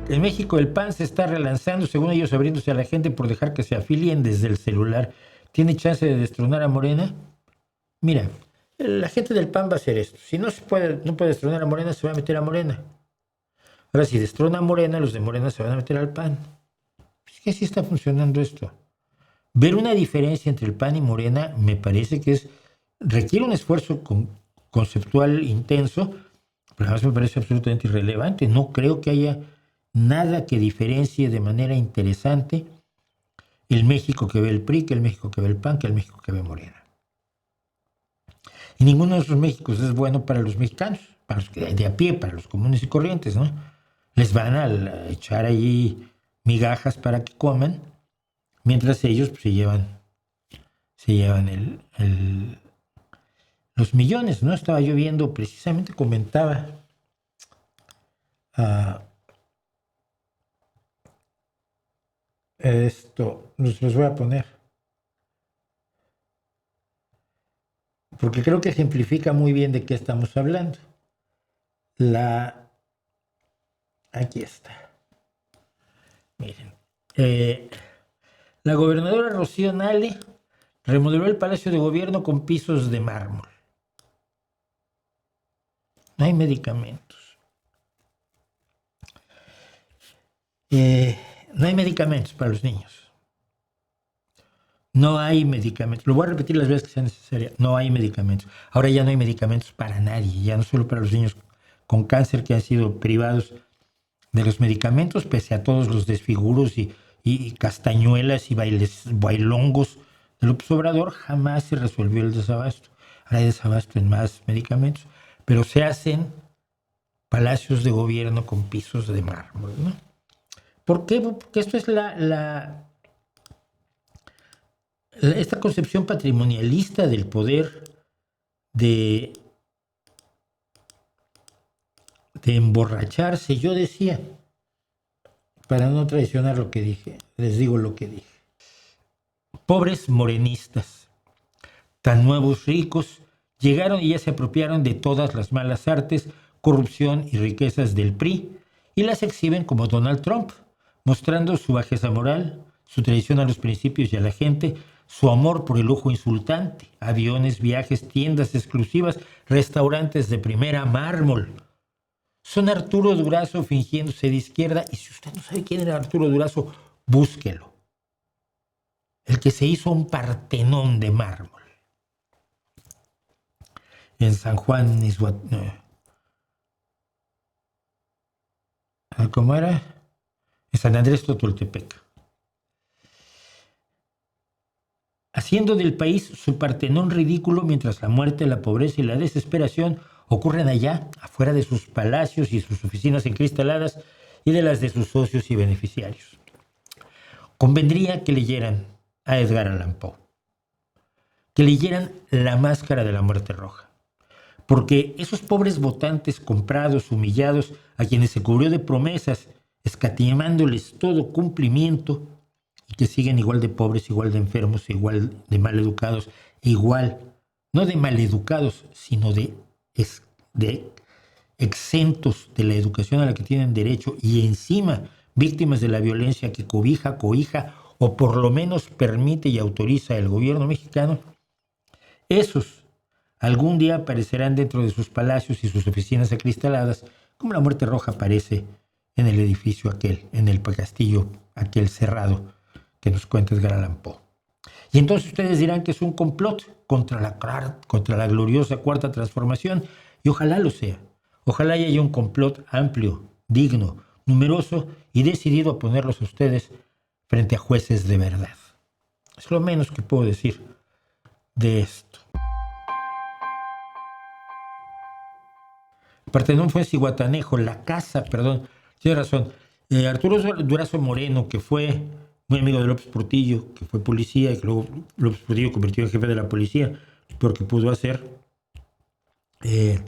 En México el PAN se está relanzando, según ellos, abriéndose a la gente por dejar que se afilien desde el celular. ¿Tiene chance de destronar a Morena? Mira, la gente del PAN va a hacer esto. Si no puede destronar a Morena, se va a meter a Morena. Ahora, si destrona a Morena, los de Morena se van a meter al PAN. Es que así está funcionando esto. Ver una diferencia entre el PAN y Morena me parece que requiere un esfuerzo conceptual intenso, pero además me parece absolutamente irrelevante. No creo que haya nada que diferencie de manera interesante el México que ve el PRI, que el México que ve el PAN, que el México que ve Morena. Y ninguno de esos Méxicos es bueno para los mexicanos, para los de a pie, para los comunes y corrientes, ¿no? Les van a echar allí migajas para que coman, mientras ellos pues, se llevan los millones, ¿no? Estaba yo viendo, precisamente comentaba esto, los voy a poner, porque creo que ejemplifica muy bien de qué estamos hablando. Aquí está. Miren. La gobernadora Rocío Nale remodeló el Palacio de Gobierno con pisos de mármol. No hay medicamentos. No hay medicamentos para los niños. No hay medicamentos. Lo voy a repetir las veces que sea necesaria. No hay medicamentos. Ahora ya no hay medicamentos para nadie. Ya no solo para los niños con cáncer que han sido privados de los medicamentos, pese a todos los desfiguros y castañuelas y bailongos de López Obrador, jamás se resolvió el desabasto. Ahora hay desabasto en más medicamentos, pero se hacen palacios de gobierno con pisos de mármol, ¿no? ¿Por qué? Porque esto es esta concepción patrimonialista del poder de emborracharse. Yo decía, para no traicionar lo que dije, les digo lo que dije. Pobres morenistas, tan nuevos ricos, llegaron y ya se apropiaron de todas las malas artes, corrupción y riquezas del PRI y las exhiben como Donald Trump, mostrando su bajeza moral, su traición a los principios y a la gente, su amor por el lujo insultante, aviones, viajes, tiendas exclusivas, restaurantes de primera, mármol. Son Arturo Durazo fingiéndose de izquierda, y si usted no sabe quién era Arturo Durazo, búsquelo. El que se hizo un Partenón de mármol en San Juan, ¿cómo era? En San Andrés Totoltepec. Haciendo del país su Partenón ridículo, mientras la muerte, la pobreza y la desesperación ocurren allá, afuera de sus palacios y sus oficinas encristaladas y de las de sus socios y beneficiarios. Convendría que leyeran a Edgar Allan Poe, que leyeran La máscara de la muerte roja, porque esos pobres votantes comprados, humillados, a quienes se cubrió de promesas, escatimándoles todo cumplimiento, y que siguen igual de pobres, igual de enfermos, igual de maleducados, no de maleducados, sino de exentos de la educación a la que tienen derecho, y encima víctimas de la violencia que cobija o por lo menos permite y autoriza el gobierno mexicano. Esos algún día aparecerán dentro de sus palacios y sus oficinas acristaladas, como la muerte roja aparece en el edificio aquel, en el castillo aquel cerrado que nos cuenta Edgar Allan Poe. Y entonces ustedes dirán que es un complot contra la gloriosa Cuarta Transformación, y ojalá lo sea. Ojalá haya un complot amplio, digno, numeroso y decidido a ponerlos a ustedes frente a jueces de verdad. Es lo menos que puedo decir de esto. Partenón fue en Zihuatanejo, tiene razón. Arturo Durazo Moreno, que fue muy amigo de López Portillo, que fue policía y que luego López Portillo convirtió en jefe de la policía, porque pudo hacer el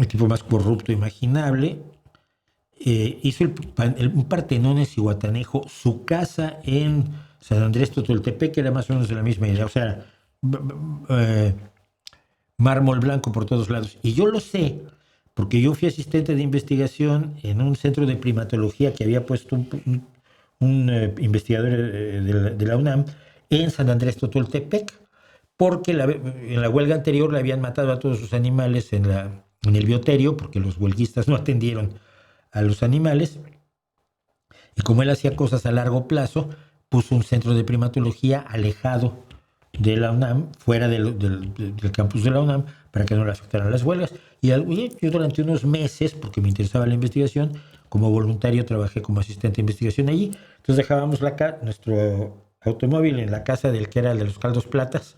tipo más corrupto imaginable. Hizo un Partenón en Zihuatanejo, su casa en San Andrés Totoltepec, que era más o menos de la misma idea, o sea, mármol blanco por todos lados. Y yo lo sé porque yo fui asistente de investigación en un centro de primatología que había puesto un investigador de la UNAM en San Andrés Totoltepec, porque en la huelga anterior le habían matado a todos sus animales en el bioterio, porque los huelguistas no atendieron a los animales, y como él hacía cosas a largo plazo, puso un centro de primatología alejado de la UNAM, fuera del campus de la UNAM, para que no le afectaran las huelgas. Y yo durante unos meses, porque me interesaba la investigación, como voluntario trabajé como asistente de investigación allí. Entonces dejábamos nuestro automóvil en la casa del que era el de los caldos platas.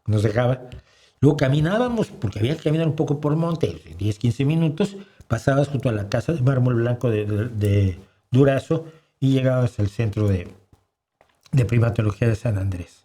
Nos dejaba. Luego caminábamos, porque había que caminar un poco por monte, 10, 15 minutos, pasabas junto a la casa de mármol blanco de Durazo y llegabas al centro de primatología de San Andrés.